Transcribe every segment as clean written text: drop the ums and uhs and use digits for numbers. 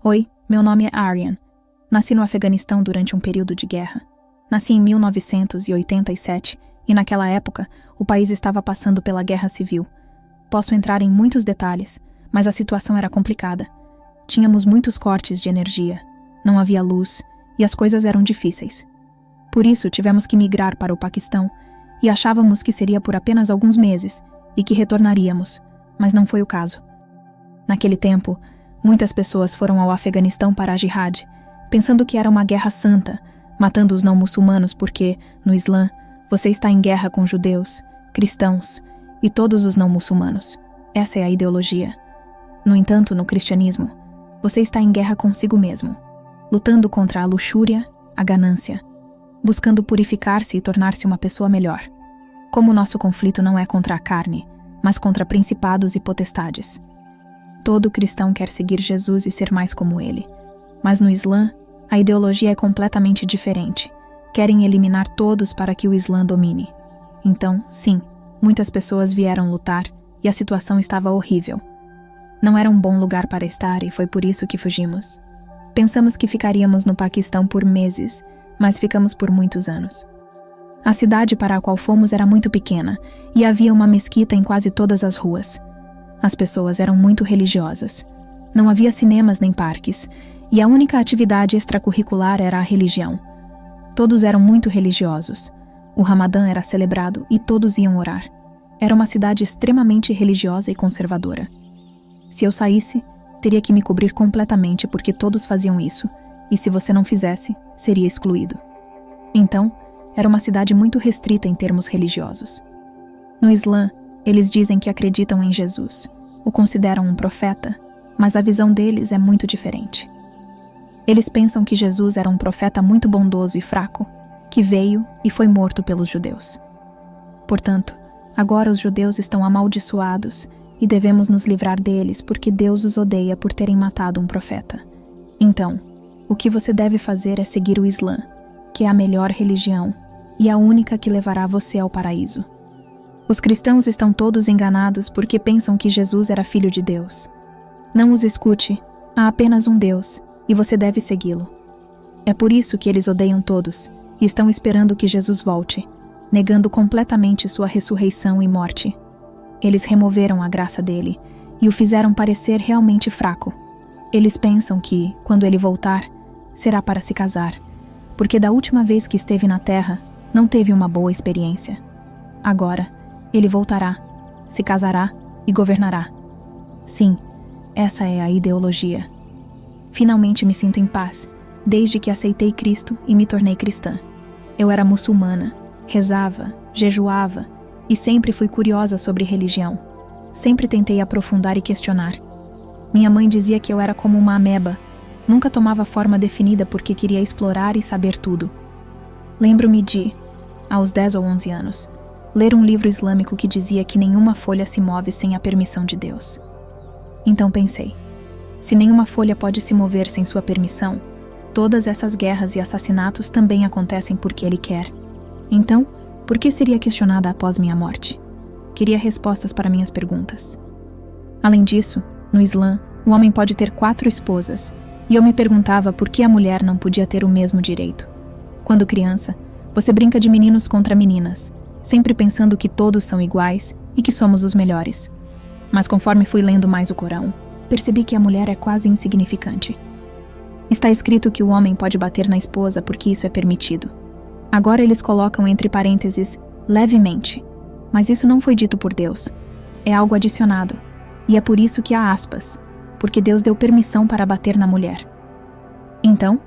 Oi, meu nome é Aryan. Nasci no Afeganistão durante um período de guerra. Nasci em 1987 e naquela época o país estava passando pela guerra civil. Posso entrar em muitos detalhes, mas a situação era complicada. Tínhamos muitos cortes de energia, não havia luz e as coisas eram difíceis. Por isso tivemos que migrar para o Paquistão e achávamos que seria por apenas alguns meses e que retornaríamos, mas não foi o caso. Naquele tempo, muitas pessoas foram ao Afeganistão para a jihad, pensando que era uma guerra santa, matando os não-muçulmanos porque, no Islã, você está em guerra com judeus, cristãos e todos os não-muçulmanos. Essa é a ideologia. No entanto, no cristianismo, você está em guerra consigo mesmo, lutando contra a luxúria, a ganância, buscando purificar-se e tornar-se uma pessoa melhor. Como o nosso conflito não é contra a carne, mas contra principados e potestades. Todo cristão quer seguir Jesus e ser mais como ele. Mas no Islã, a ideologia é completamente diferente. Querem eliminar todos para que o Islã domine. Então, sim, muitas pessoas vieram lutar e a situação estava horrível. Não era um bom lugar para estar e foi por isso que fugimos. Pensamos que ficaríamos no Paquistão por meses, mas ficamos por muitos anos. A cidade para a qual fomos era muito pequena e havia uma mesquita em quase todas as ruas. As pessoas eram muito religiosas. Não havia cinemas nem parques, e a única atividade extracurricular era a religião. Todos eram muito religiosos. O Ramadã era celebrado e todos iam orar. Era uma cidade extremamente religiosa e conservadora. Se eu saísse, teria que me cobrir completamente porque todos faziam isso, e se você não fizesse, seria excluído. Então, era uma cidade muito restrita em termos religiosos. No Islã, eles dizem que acreditam em Jesus, o consideram um profeta, mas a visão deles é muito diferente. Eles pensam que Jesus era um profeta muito bondoso e fraco, que veio e foi morto pelos judeus. Portanto, agora os judeus estão amaldiçoados e devemos nos livrar deles porque Deus os odeia por terem matado um profeta. Então, o que você deve fazer é seguir o Islã, que é a melhor religião e a única que levará você ao paraíso. Os cristãos estão todos enganados porque pensam que Jesus era filho de Deus. Não os escute, há apenas um Deus, e você deve segui-lo. É por isso que eles odeiam todos, e estão esperando que Jesus volte, negando completamente sua ressurreição e morte. Eles removeram a graça dele, e o fizeram parecer realmente fraco. Eles pensam que, quando ele voltar, será para se casar, porque da última vez que esteve na terra, não teve uma boa experiência. Agora, ele voltará, se casará e governará. Sim, essa é a ideologia. Finalmente me sinto em paz, desde que aceitei Cristo e me tornei cristã. Eu era muçulmana, rezava, jejuava e sempre fui curiosa sobre religião. Sempre tentei aprofundar e questionar. Minha mãe dizia que eu era como uma ameba, nunca tomava forma definida porque queria explorar e saber tudo. Lembro-me de, aos 10 ou 11 anos, ler um livro islâmico que dizia que nenhuma folha se move sem a permissão de Deus. Então pensei, se nenhuma folha pode se mover sem sua permissão, todas essas guerras e assassinatos também acontecem porque ele quer. Então, por que seria questionada após minha morte? Queria respostas para minhas perguntas. Além disso, no Islã, o homem pode ter 4 esposas, e eu me perguntava por que a mulher não podia ter o mesmo direito. Quando criança, você brinca de meninos contra meninas, sempre pensando que todos são iguais e que somos os melhores. Mas conforme fui lendo mais o Corão, percebi que a mulher é quase insignificante. Está escrito que o homem pode bater na esposa porque isso é permitido. Agora eles colocam entre parênteses, levemente. Mas isso não foi dito por Deus. É algo adicionado. E é por isso que há aspas, porque Deus deu permissão para bater na mulher. Então,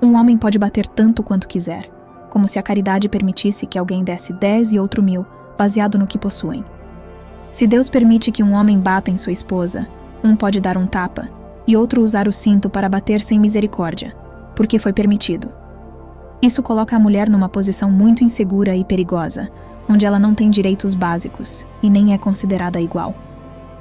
um homem pode bater tanto quanto quiser, como se a caridade permitisse que alguém desse 10 e outro 1000, baseado no que possuem. Se Deus permite que um homem bata em sua esposa, um pode dar um tapa, e outro usar o cinto para bater sem misericórdia, porque foi permitido. Isso coloca a mulher numa posição muito insegura e perigosa, onde ela não tem direitos básicos, e nem é considerada igual.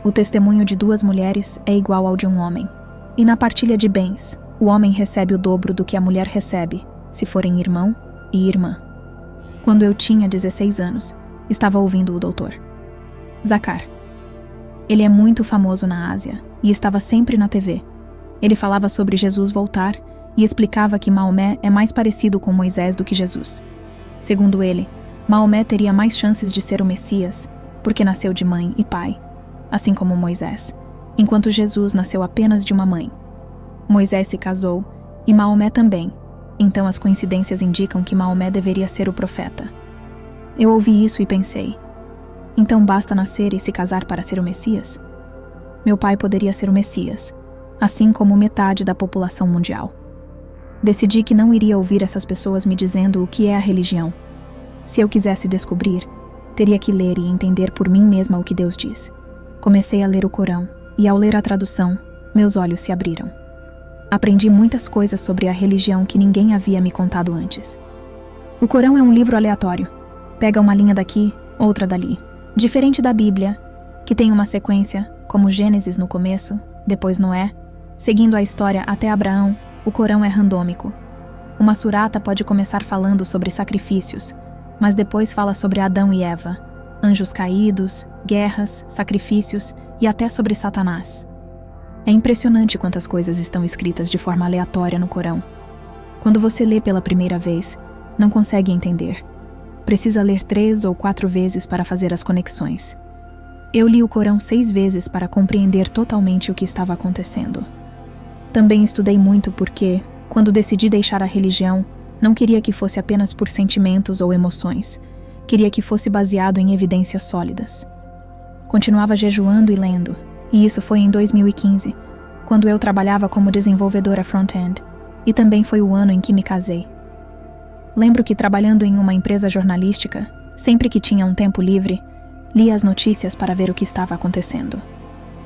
O testemunho de 2 mulheres é igual ao de um homem. E na partilha de bens, o homem recebe o dobro do que a mulher recebe, se forem irmão e irmã. Quando eu tinha 16 anos, estava ouvindo o doutor Zakar. Ele é muito famoso na Ásia e estava sempre na TV. Ele falava sobre Jesus voltar e explicava que Maomé é mais parecido com Moisés do que Jesus. Segundo ele, Maomé teria mais chances de ser o Messias, porque nasceu de mãe e pai, assim como Moisés, enquanto Jesus nasceu apenas de uma mãe. Moisés se casou e Maomé também, então as coincidências indicam que Maomé deveria ser o profeta. Eu ouvi isso e pensei, então basta nascer e se casar para ser o Messias? Meu pai poderia ser o Messias, assim como metade da população mundial. Decidi que não iria ouvir essas pessoas me dizendo o que é a religião. Se eu quisesse descobrir, teria que ler e entender por mim mesma o que Deus diz. Comecei a ler o Corão, e ao ler a tradução, meus olhos se abriram. Aprendi muitas coisas sobre a religião que ninguém havia me contado antes. O Corão é um livro aleatório. Pega uma linha daqui, outra dali. Diferente da Bíblia, que tem uma sequência, como Gênesis no começo, depois Noé, seguindo a história até Abraão, o Corão é randômico. Uma surata pode começar falando sobre sacrifícios, mas depois fala sobre Adão e Eva, anjos caídos, guerras, sacrifícios e até sobre Satanás. É impressionante quantas coisas estão escritas de forma aleatória no Corão. Quando você lê pela primeira vez, não consegue entender. Precisa ler 3 ou 4 vezes para fazer as conexões. Eu li o Corão 6 vezes para compreender totalmente o que estava acontecendo. Também estudei muito porque, quando decidi deixar a religião, não queria que fosse apenas por sentimentos ou emoções. Queria que fosse baseado em evidências sólidas. Continuava jejuando e lendo, e isso foi em 2015, quando eu trabalhava como desenvolvedora front-end, e também foi o ano em que me casei. Lembro que trabalhando em uma empresa jornalística, sempre que tinha um tempo livre, lia as notícias para ver o que estava acontecendo.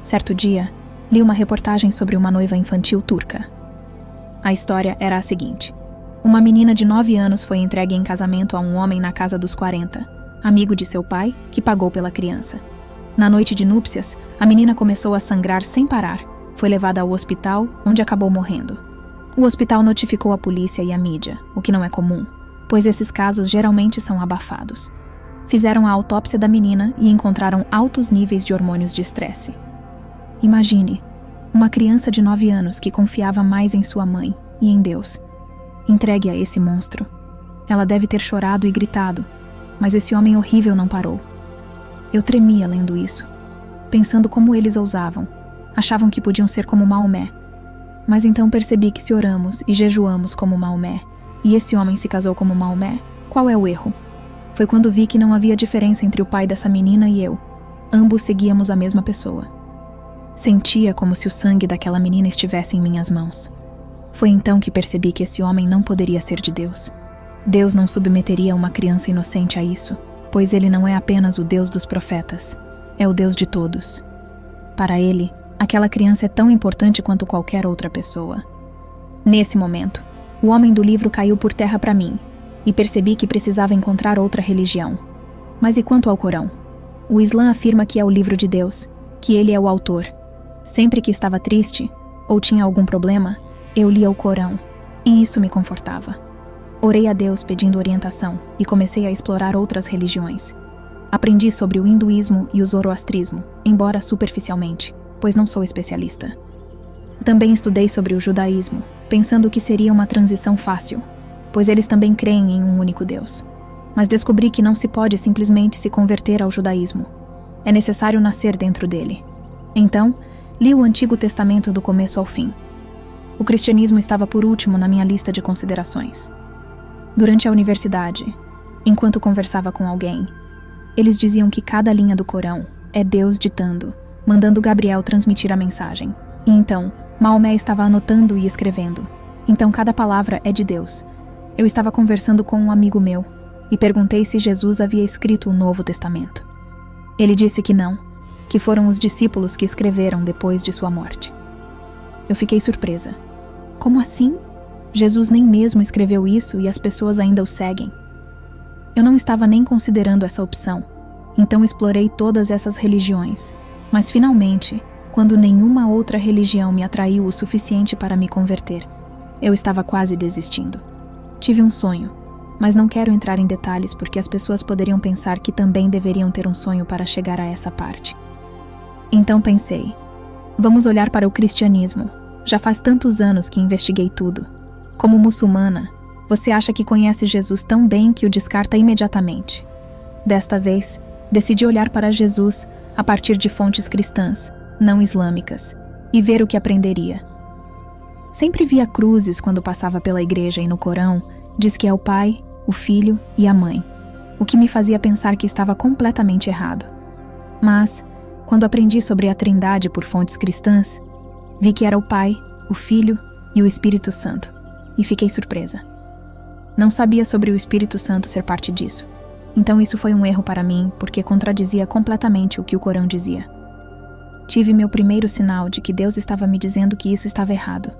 Certo dia, li uma reportagem sobre uma noiva infantil turca. A história era a seguinte: uma menina de 9 anos foi entregue em casamento a um homem na casa dos 40, amigo de seu pai, que pagou pela criança. Na noite de núpcias, a menina começou a sangrar sem parar. Foi levada ao hospital, onde acabou morrendo. O hospital notificou a polícia e a mídia, o que não é comum, pois esses casos geralmente são abafados. Fizeram a autópsia da menina e encontraram altos níveis de hormônios de estresse. Imagine, uma criança de 9 anos que confiava mais em sua mãe e em Deus, entregue a esse monstro. Ela deve ter chorado e gritado, mas esse homem horrível não parou. Eu tremia lendo isso, pensando como eles ousavam. Achavam que podiam ser como Maomé. Mas então percebi que se oramos e jejuamos como Maomé, e esse homem se casou como Maomé, qual é o erro? Foi quando vi que não havia diferença entre o pai dessa menina e eu. Ambos seguíamos a mesma pessoa. Sentia como se o sangue daquela menina estivesse em minhas mãos. Foi então que percebi que esse homem não poderia ser de Deus. Deus não submeteria uma criança inocente a isso, pois ele não é apenas o Deus dos profetas, é o Deus de todos. Para ele, aquela criança é tão importante quanto qualquer outra pessoa. Nesse momento, o homem do livro caiu por terra para mim, e percebi que precisava encontrar outra religião. Mas e quanto ao Corão? O Islã afirma que é o livro de Deus, que ele é o autor. Sempre que estava triste, ou tinha algum problema, eu lia o Corão, e isso me confortava. Orei a Deus pedindo orientação e comecei a explorar outras religiões. Aprendi sobre o hinduísmo e o zoroastrismo, embora superficialmente, pois não sou especialista. Também estudei sobre o judaísmo, pensando que seria uma transição fácil, pois eles também creem em um único Deus. Mas descobri que não se pode simplesmente se converter ao judaísmo. É necessário nascer dentro dele. Então, li o Antigo Testamento do começo ao fim. O cristianismo estava por último na minha lista de considerações. Durante a universidade, enquanto conversava com alguém, eles diziam que cada linha do Corão é Deus ditando, mandando Gabriel transmitir a mensagem. E então, Maomé estava anotando e escrevendo. Então cada palavra é de Deus. Eu estava conversando com um amigo meu e perguntei se Jesus havia escrito o Novo Testamento. Ele disse que não, que foram os discípulos que escreveram depois de sua morte. Eu fiquei surpresa. Como assim? Jesus nem mesmo escreveu isso e as pessoas ainda o seguem. Eu não estava nem considerando essa opção, então explorei todas essas religiões, mas finalmente, quando nenhuma outra religião me atraiu o suficiente para me converter, eu estava quase desistindo. Tive um sonho, mas não quero entrar em detalhes porque as pessoas poderiam pensar que também deveriam ter um sonho para chegar a essa parte. Então pensei, vamos olhar para o cristianismo, Já faz tantos anos que investiguei tudo. Como muçulmana, você acha que conhece Jesus tão bem que o descarta imediatamente. Desta vez, decidi olhar para Jesus a partir de fontes cristãs, não islâmicas, e ver o que aprenderia. Sempre via cruzes quando passava pela igreja e no Corão diz que é o Pai, o Filho e a Mãe, o que me fazia pensar que estava completamente errado. Mas, quando aprendi sobre a Trindade por fontes cristãs, vi que era o Pai, o Filho e o Espírito Santo, e fiquei surpresa. Não sabia sobre o Espírito Santo ser parte disso. Então isso foi um erro para mim, porque contradizia completamente o que o Corão dizia. Tive meu primeiro sinal de que Deus estava me dizendo que isso estava errado.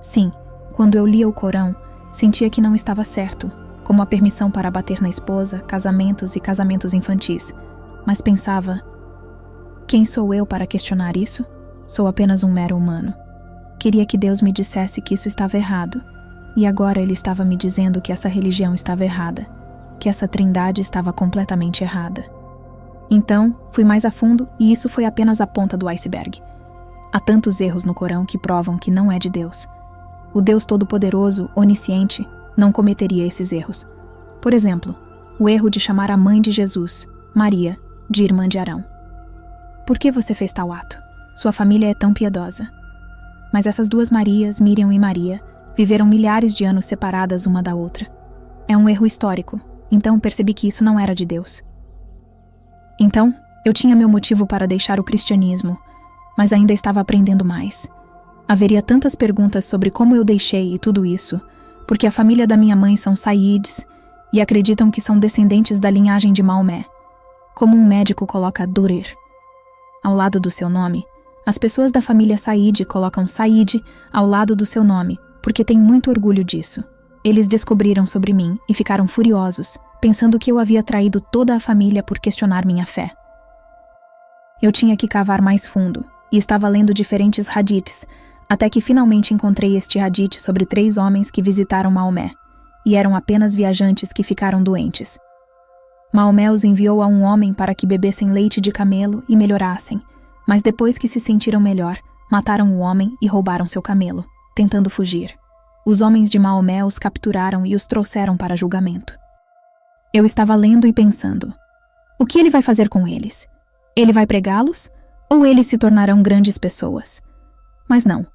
Sim, quando eu lia o Corão, sentia que não estava certo, como a permissão para bater na esposa, casamentos e casamentos infantis. Mas pensava, quem sou eu para questionar isso? Sou apenas um mero humano. Queria que Deus me dissesse que isso estava errado, e agora Ele estava me dizendo que essa religião estava errada, que essa trindade estava completamente errada. Então, fui mais a fundo e isso foi apenas a ponta do iceberg. Há tantos erros no Corão que provam que não é de Deus. O Deus Todo-Poderoso, onisciente, não cometeria esses erros. Por exemplo, o erro de chamar a mãe de Jesus, Maria, de irmã de Arão. Por que você fez tal ato? Sua família é tão piedosa. Mas essas duas Marias, Miriam e Maria, viveram milhares de anos separadas uma da outra. É um erro histórico, então percebi que isso não era de Deus. Então, eu tinha meu motivo para deixar o cristianismo, mas ainda estava aprendendo mais. Haveria tantas perguntas sobre como eu deixei e tudo isso, porque a família da minha mãe são Saídes e acreditam que são descendentes da linhagem de Maomé. Como um médico coloca Durir ao lado do seu nome, as pessoas da família Saíde colocam Saíde ao lado do seu nome, porque têm muito orgulho disso. Eles descobriram sobre mim e ficaram furiosos, pensando que eu havia traído toda a família por questionar minha fé. Eu tinha que cavar mais fundo, e estava lendo diferentes hadiths, até que finalmente encontrei este hadith sobre 3 homens que visitaram Maomé, e eram apenas viajantes que ficaram doentes. Maomé os enviou a um homem para que bebessem leite de camelo e melhorassem, mas depois que se sentiram melhor, mataram o homem e roubaram seu camelo, tentando fugir. Os homens de Maomé os capturaram e os trouxeram para julgamento. Eu estava lendo e pensando, o que ele vai fazer com eles? Ele vai pregá-los? Ou eles se tornarão grandes pessoas? Mas não.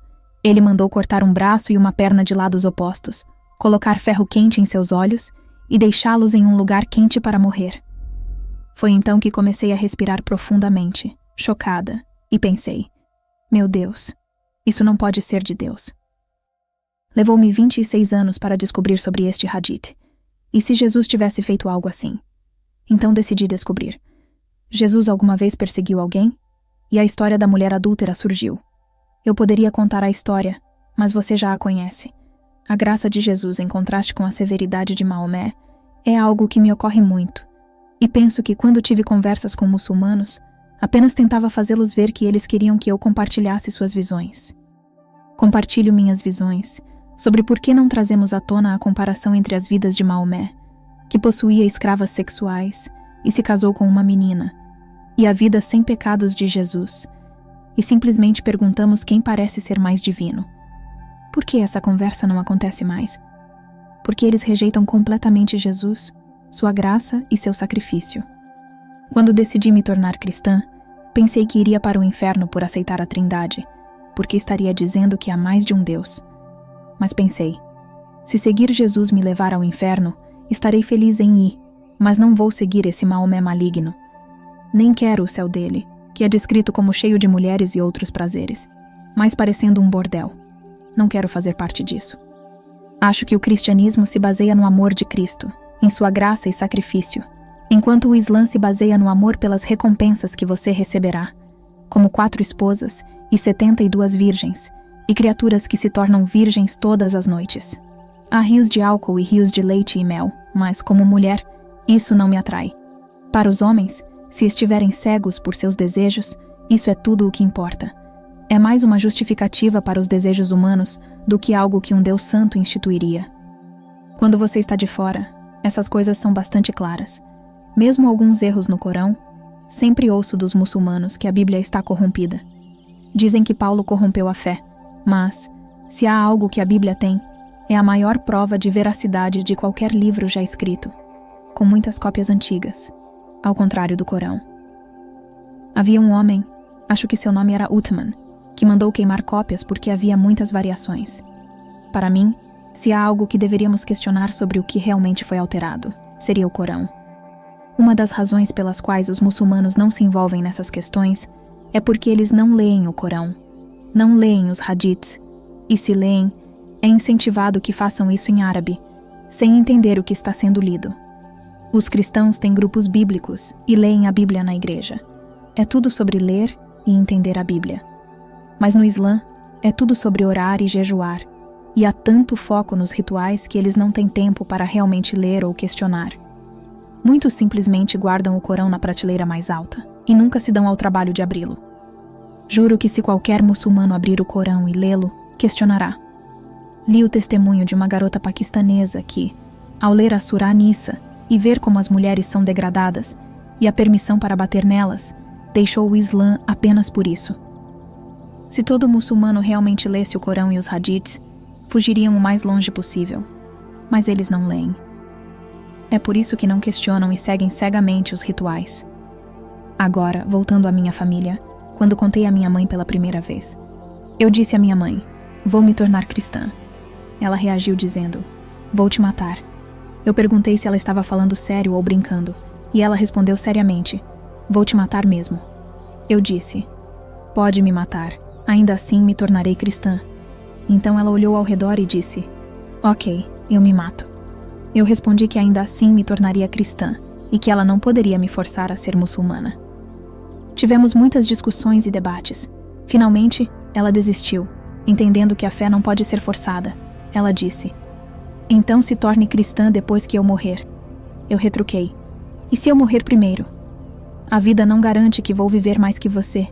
Ele mandou cortar um braço e uma perna de lados opostos, colocar ferro quente em seus olhos e deixá-los em um lugar quente para morrer. Foi então que comecei a respirar profundamente, chocada, e pensei, meu Deus, isso não pode ser de Deus. Levou-me 26 anos para descobrir sobre este hadith. E se Jesus tivesse feito algo assim? Então decidi descobrir. Jesus alguma vez perseguiu alguém? E a história da mulher adúltera surgiu. Eu poderia contar a história, mas você já a conhece. A graça de Jesus, em contraste com a severidade de Maomé, é algo que me ocorre muito. E penso que quando tive conversas com muçulmanos, apenas tentava fazê-los ver que eles queriam que eu compartilhasse suas visões. Compartilho minhas visões sobre por que não trazemos à tona a comparação entre as vidas de Maomé, que possuía escravas sexuais e se casou com uma menina, e a vida sem pecados de Jesus, e simplesmente perguntamos quem parece ser mais divino. Por que essa conversa não acontece mais? Porque eles rejeitam completamente Jesus, sua graça e seu sacrifício. Quando decidi me tornar cristã, pensei que iria para o inferno por aceitar a Trindade, porque estaria dizendo que há mais de um Deus. Mas pensei, se seguir Jesus me levar ao inferno, estarei feliz em ir, mas não vou seguir esse Maomé maligno. Nem quero o céu dele, que é descrito como cheio de mulheres e outros prazeres, mas parecendo um bordel. Não quero fazer parte disso. Acho que o cristianismo se baseia no amor de Cristo, em sua graça e sacrifício, enquanto o Islã se baseia no amor pelas recompensas que você receberá, como 4 esposas e 72 virgens, e criaturas que se tornam virgens todas as noites. Há rios de álcool e rios de leite e mel, mas, como mulher, isso não me atrai. Para os homens, se estiverem cegos por seus desejos, isso é tudo o que importa. É mais uma justificativa para os desejos humanos do que algo que um Deus santo instituiria. Quando você está de fora, essas coisas são bastante claras. Mesmo alguns erros no Corão, sempre ouço dos muçulmanos que a Bíblia está corrompida. Dizem que Paulo corrompeu a fé, Mas, se há algo que a Bíblia tem, é a maior prova de veracidade de qualquer livro já escrito, com muitas cópias antigas, ao contrário do Corão. Havia um homem, acho que seu nome era Uthman, que mandou queimar cópias porque havia muitas variações. Para mim, se há algo que deveríamos questionar sobre o que realmente foi alterado, seria o Corão. Uma das razões pelas quais os muçulmanos não se envolvem nessas questões é porque eles não leem o Corão, não leem os hadiths, e se leem, é incentivado que façam isso em árabe, sem entender o que está sendo lido. Os cristãos têm grupos bíblicos e leem a Bíblia na igreja. É tudo sobre ler e entender a Bíblia. Mas no Islã, é tudo sobre orar e jejuar, e há tanto foco nos rituais que eles não têm tempo para realmente ler ou questionar. Muitos simplesmente guardam o Corão na prateleira mais alta e nunca se dão ao trabalho de abri-lo. Juro que se qualquer muçulmano abrir o Corão e lê-lo, questionará. Li o testemunho de uma garota paquistanesa que, ao ler a Surah Nisa e ver como as mulheres são degradadas e a permissão para bater nelas, deixou o Islã apenas por isso. Se todo muçulmano realmente lesse o Corão e os hadiths, fugiriam o mais longe possível. Mas eles não leem. É por isso que não questionam e seguem cegamente os rituais. Agora, voltando à minha família, quando contei à minha mãe pela primeira vez, eu disse à minha mãe, vou me tornar cristã. Ela reagiu dizendo, vou te matar. Eu perguntei se ela estava falando sério ou brincando, e ela respondeu seriamente, vou te matar mesmo. Eu disse, pode me matar, ainda assim me tornarei cristã. Então ela olhou ao redor e disse, ok, eu me mato. Eu respondi que ainda assim me tornaria cristã e que ela não poderia me forçar a ser muçulmana. Tivemos muitas discussões e debates. Finalmente, ela desistiu, entendendo que a fé não pode ser forçada. Ela disse, então se torne cristã depois que eu morrer. Eu retruquei, e se eu morrer primeiro? A vida não garante que vou viver mais que você.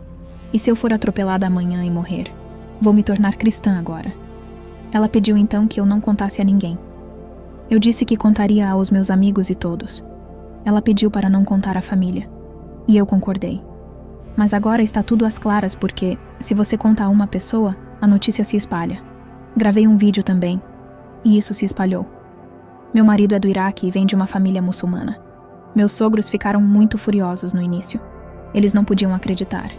E se eu for atropelada amanhã e morrer? Vou me tornar cristã agora. Ela pediu então que eu não contasse a ninguém. Eu disse que contaria aos meus amigos e todos. Ela pediu para não contar à família. E eu concordei. Mas agora está tudo às claras porque, se você conta a uma pessoa, a notícia se espalha. Gravei um vídeo também. E isso se espalhou. Meu marido é do Iraque e vem de uma família muçulmana. Meus sogros ficaram muito furiosos no início. Eles não podiam acreditar.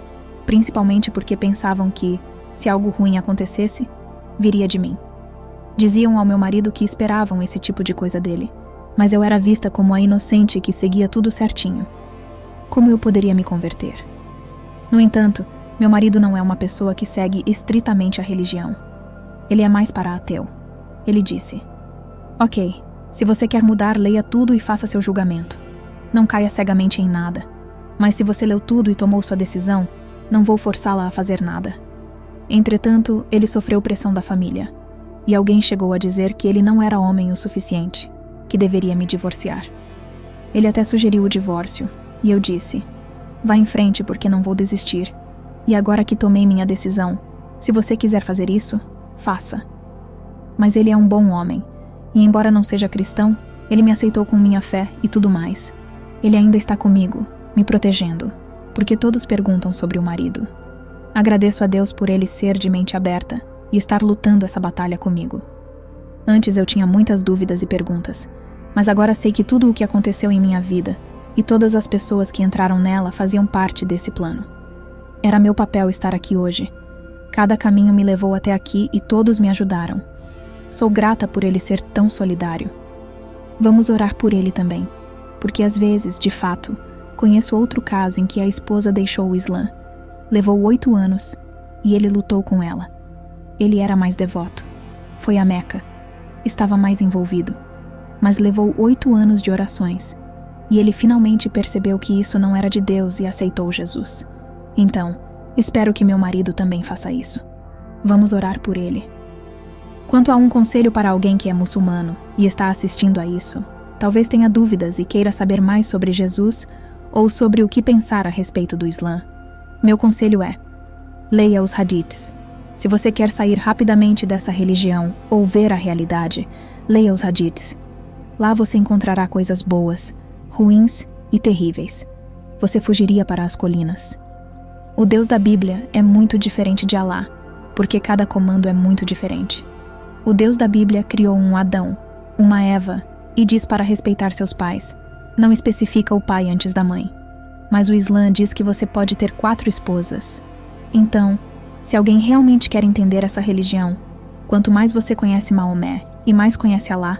Principalmente porque pensavam que, se algo ruim acontecesse, viria de mim. Diziam ao meu marido que esperavam esse tipo de coisa dele, mas eu era vista como a inocente que seguia tudo certinho. Como eu poderia me converter? No entanto, meu marido não é uma pessoa que segue estritamente a religião. Ele é mais para ateu. Ele disse, ok, se você quer mudar, leia tudo e faça seu julgamento. Não caia cegamente em nada. Mas se você leu tudo e tomou sua decisão, não vou forçá-la a fazer nada. Entretanto, ele sofreu pressão da família. E alguém chegou a dizer que ele não era homem o suficiente, que deveria me divorciar. Ele até sugeriu o divórcio, e eu disse, vá em frente porque não vou desistir. E agora que tomei minha decisão, se você quiser fazer isso, faça. Mas ele é um bom homem, e embora não seja cristão, ele me aceitou com minha fé e tudo mais. Ele ainda está comigo, me protegendo, porque todos perguntam sobre o marido. Agradeço a Deus por ele ser de mente aberta e estar lutando essa batalha comigo. Antes eu tinha muitas dúvidas e perguntas, mas agora sei que tudo o que aconteceu em minha vida e todas as pessoas que entraram nela faziam parte desse plano. Era meu papel estar aqui hoje. Cada caminho me levou até aqui e todos me ajudaram. Sou grata por ele ser tão solidário. Vamos orar por ele também, porque às vezes, de fato, conheço outro caso em que a esposa deixou o Islã. Levou 8 anos e ele lutou com ela. Ele era mais devoto. Foi a Meca. Estava mais envolvido. Mas levou 8 anos de orações. E ele finalmente percebeu que isso não era de Deus e aceitou Jesus. Então, espero que meu marido também faça isso. Vamos orar por ele. Quanto a um conselho para alguém que é muçulmano e está assistindo a isso, talvez tenha dúvidas e queira saber mais sobre Jesus ou sobre o que pensar a respeito do Islã. Meu conselho é: leia os hadiths. Se você quer sair rapidamente dessa religião ou ver a realidade, leia os hadiths. Lá você encontrará coisas boas, ruins e terríveis. Você fugiria para as colinas. O Deus da Bíblia é muito diferente de Alá. porque cada comando é muito diferente. O Deus da Bíblia criou um Adão, uma Eva, e diz para respeitar seus pais. Não especifica o pai antes da mãe. Mas o Islã diz que você pode ter 4 esposas. Então, se alguém realmente quer entender essa religião, quanto mais você conhece Maomé e mais conhece Alá,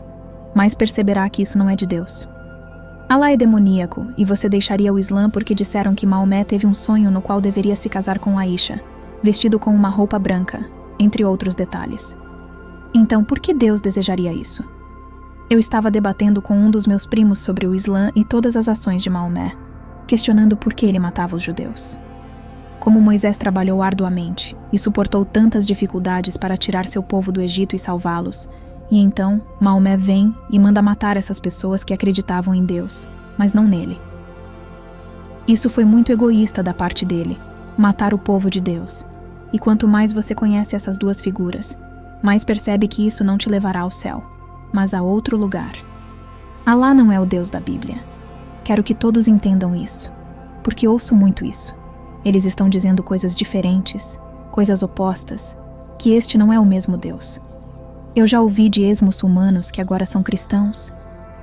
mais perceberá que isso não é de Deus. Alá é demoníaco e você deixaria o Islã porque disseram que Maomé teve um sonho no qual deveria se casar com Aisha, vestido com uma roupa branca, entre outros detalhes. Então, por que Deus desejaria isso? Eu estava debatendo com um dos meus primos sobre o Islã e todas as ações de Maomé, questionando por que ele matava os judeus. Como Moisés trabalhou arduamente e suportou tantas dificuldades para tirar seu povo do Egito e salvá-los, e então Maomé vem e manda matar essas pessoas que acreditavam em Deus, mas não nele. Isso foi muito egoísta da parte dele, matar o povo de Deus. E quanto mais você conhece essas duas figuras, mais percebe que isso não te levará ao céu, mas a outro lugar. Alá não é o Deus da Bíblia. Quero que todos entendam isso, porque ouço muito isso. Eles estão dizendo coisas diferentes, coisas opostas, que este não é o mesmo Deus. Eu já ouvi de ex-muçulmanos que agora são cristãos,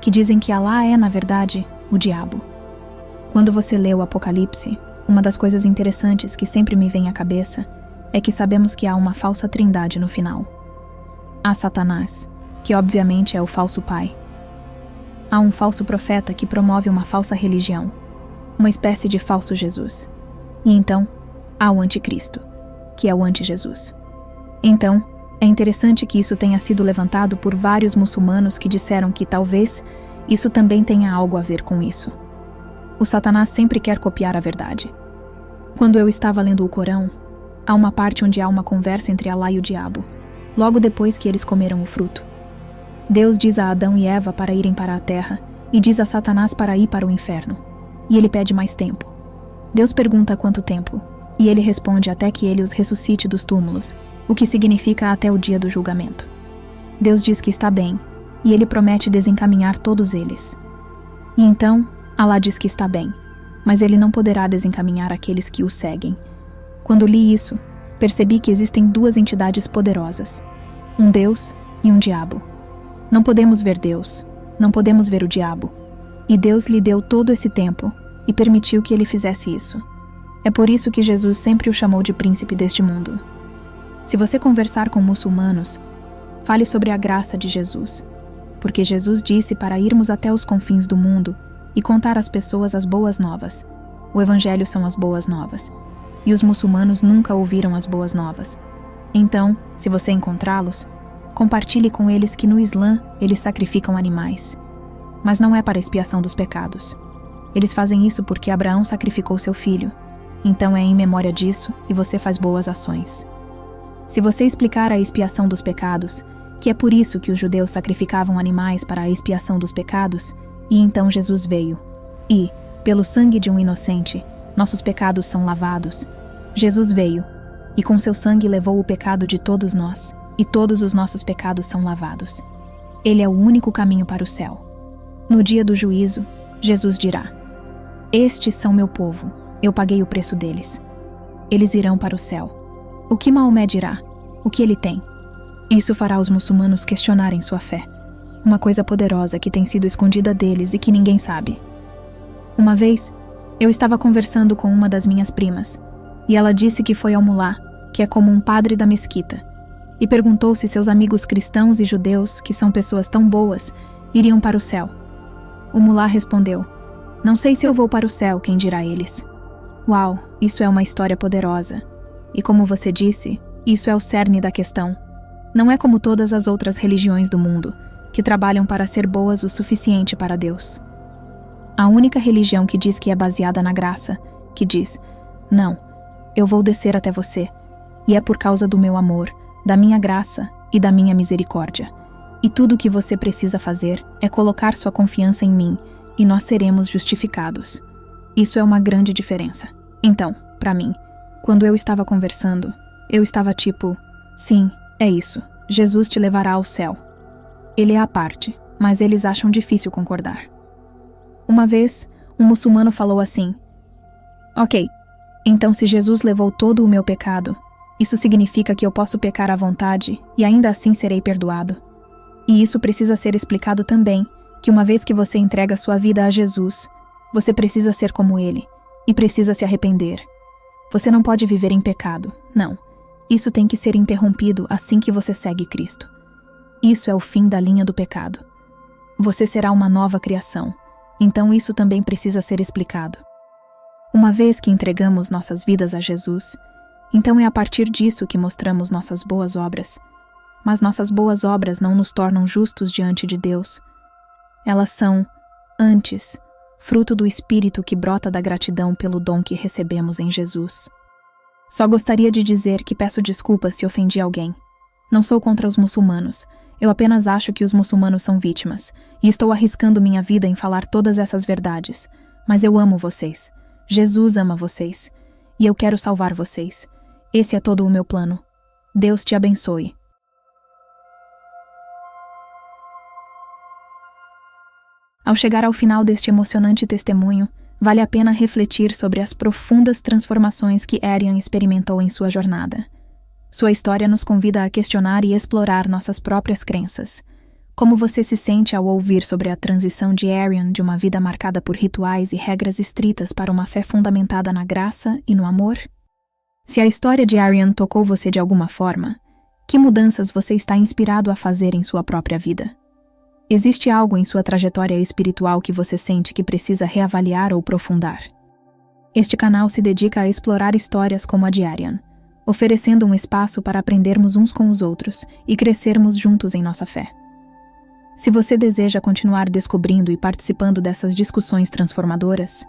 que dizem que Alá é, na verdade, o diabo. Quando você lê o Apocalipse, uma das coisas interessantes que sempre me vem à cabeça é que sabemos que há uma falsa trindade no final. Há Satanás, que obviamente é o falso pai. Há um falso profeta que promove uma falsa religião, uma espécie de falso Jesus. E então, há o anticristo, que é o anti-Jesus. Então, é interessante que isso tenha sido levantado por vários muçulmanos que disseram que talvez isso também tenha algo a ver com isso. O Satanás sempre quer copiar a verdade. Quando eu estava lendo o Corão, há uma parte onde há uma conversa entre Alá e o diabo, logo depois que eles comeram o fruto. Deus diz a Adão e Eva para irem para a terra e diz a Satanás para ir para o inferno. E ele pede mais tempo. Deus pergunta quanto tempo, e ele responde até que ele os ressuscite dos túmulos, o que significa até o dia do julgamento. Deus diz que está bem, e ele promete desencaminhar todos eles. E então, Alá diz que está bem, mas ele não poderá desencaminhar aqueles que o seguem. Quando li isso, percebi que existem 2 entidades poderosas, um Deus e um diabo. Não podemos ver Deus, não podemos ver o diabo, e Deus lhe deu todo esse tempo e permitiu que ele fizesse isso. É por isso que Jesus sempre o chamou de príncipe deste mundo. Se você conversar com muçulmanos, fale sobre a graça de Jesus, porque Jesus disse para irmos até os confins do mundo e contar às pessoas as boas novas. O Evangelho são as boas novas, e os muçulmanos nunca ouviram as boas novas. Então, se você encontrá-los, compartilhe com eles que no Islã eles sacrificam animais. Mas não é para expiação dos pecados. Eles fazem isso porque Abraão sacrificou seu filho. Então é em memória disso e você faz boas ações. Se você explicar a expiação dos pecados, que é por isso que os judeus sacrificavam animais para a expiação dos pecados, e então Jesus veio. E, pelo sangue de um inocente, nossos pecados são lavados. Jesus veio, e com seu sangue levou o pecado de todos nós, e todos os nossos pecados são lavados. Ele é o único caminho para o céu. No dia do juízo, Jesus dirá: estes são meu povo, eu paguei o preço deles. Eles irão para o céu. O que Maomé dirá? O que ele tem? Isso fará os muçulmanos questionarem sua fé. Uma coisa poderosa que tem sido escondida deles e que ninguém sabe. Uma vez, eu estava conversando com uma das minhas primas, e ela disse que foi ao mulá, que é como um padre da mesquita, e perguntou se seus amigos cristãos e judeus, que são pessoas tão boas, iriam para o céu. O mulá respondeu: não sei se eu vou para o céu, quem dirá eles. Uau, isso é uma história poderosa. E como você disse, isso é o cerne da questão. Não é como todas as outras religiões do mundo, que trabalham para ser boas o suficiente para Deus. A única religião que diz que é baseada na graça, que diz: não, eu vou descer até você, e é por causa do meu amor, da minha graça e da minha misericórdia. E tudo o que você precisa fazer é colocar sua confiança em mim, e nós seremos justificados. Isso é uma grande diferença. Então, para mim, quando eu estava conversando, eu estava tipo: sim, é isso, Jesus te levará ao céu. Ele é a parte, mas eles acham difícil concordar. Uma vez, um muçulmano falou assim: ok, então se Jesus levou todo o meu pecado, Isso significa que eu posso pecar à vontade e ainda assim serei perdoado. E isso precisa ser explicado também, que uma vez que você entrega sua vida a Jesus, você precisa ser como Ele e precisa se arrepender. Você não pode viver em pecado, não. Isso tem que ser interrompido assim que você segue Cristo. Isso é o fim da linha do pecado. Você será uma nova criação, então isso também precisa ser explicado. Uma vez que entregamos nossas vidas a Jesus, então é a partir disso que mostramos nossas boas obras. Mas nossas boas obras não nos tornam justos diante de Deus. Elas são, antes, fruto do Espírito que brota da gratidão pelo dom que recebemos em Jesus. Só gostaria de dizer que peço desculpas se ofendi alguém. Não sou contra os muçulmanos. Eu apenas acho que os muçulmanos são vítimas, e estou arriscando minha vida em falar todas essas verdades. Mas eu amo vocês. Jesus ama vocês. E eu quero salvar vocês. Esse é todo o meu plano. Deus te abençoe. Ao chegar ao final deste emocionante testemunho, vale a pena refletir sobre as profundas transformações que Arian experimentou em sua jornada. Sua história nos convida a questionar e explorar nossas próprias crenças. Como você se sente ao ouvir sobre a transição de Arian de uma vida marcada por rituais e regras estritas para uma fé fundamentada na graça e no amor? Se a história de Arian tocou você de alguma forma, que mudanças você está inspirado a fazer em sua própria vida? Existe algo em sua trajetória espiritual que você sente que precisa reavaliar ou aprofundar? Este canal se dedica a explorar histórias como a de Arian, oferecendo um espaço para aprendermos uns com os outros e crescermos juntos em nossa fé. Se você deseja continuar descobrindo e participando dessas discussões transformadoras,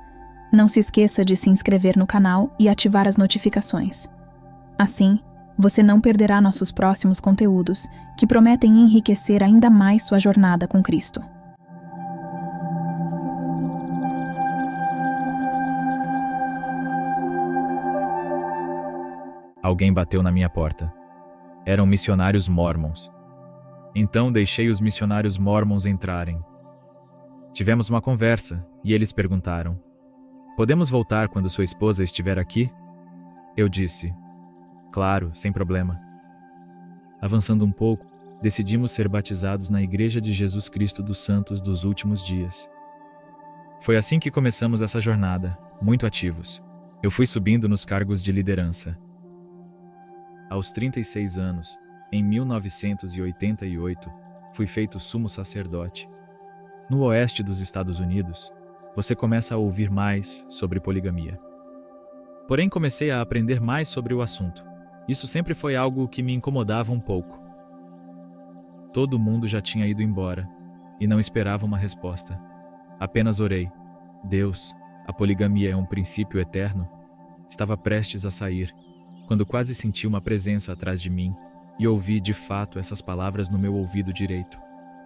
não se esqueça de se inscrever no canal e ativar as notificações. Assim, você não perderá nossos próximos conteúdos, que prometem enriquecer ainda mais sua jornada com Cristo. Alguém bateu na minha porta. Eram missionários mórmons. Então deixei os missionários mórmons entrarem. Tivemos uma conversa e eles perguntaram: "Podemos voltar quando sua esposa estiver aqui?" Eu disse: "Claro, sem problema." Avançando um pouco, decidimos ser batizados na Igreja de Jesus Cristo dos Santos dos Últimos Dias. Foi assim que começamos essa jornada, muito ativos. Eu fui subindo nos cargos de liderança. Aos 36 anos, em 1988, fui feito sumo sacerdote. No oeste dos Estados Unidos, você começa a ouvir mais sobre poligamia. Porém, comecei a aprender mais sobre o assunto. Isso sempre foi algo que me incomodava um pouco. Todo mundo já tinha ido embora e não esperava uma resposta. Apenas orei: "Deus, a poligamia é um princípio eterno?" Estava prestes a sair, quando quase senti uma presença atrás de mim e ouvi de fato essas palavras no meu ouvido direito.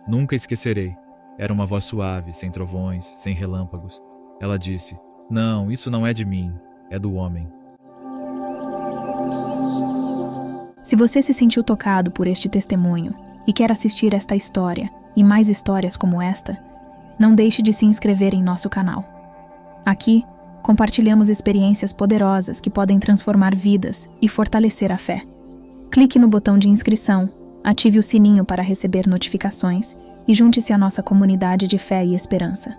Nunca esquecerei. Era uma voz suave, sem trovões, sem relâmpagos. Ela disse: "Não, isso não é de mim, é do homem." Se você se sentiu tocado por este testemunho e quer assistir esta história e mais histórias como esta, não deixe de se inscrever em nosso canal. Aqui, compartilhamos experiências poderosas que podem transformar vidas e fortalecer a fé. Clique no botão de inscrição, ative o sininho para receber notificações e junte-se à nossa comunidade de fé e esperança.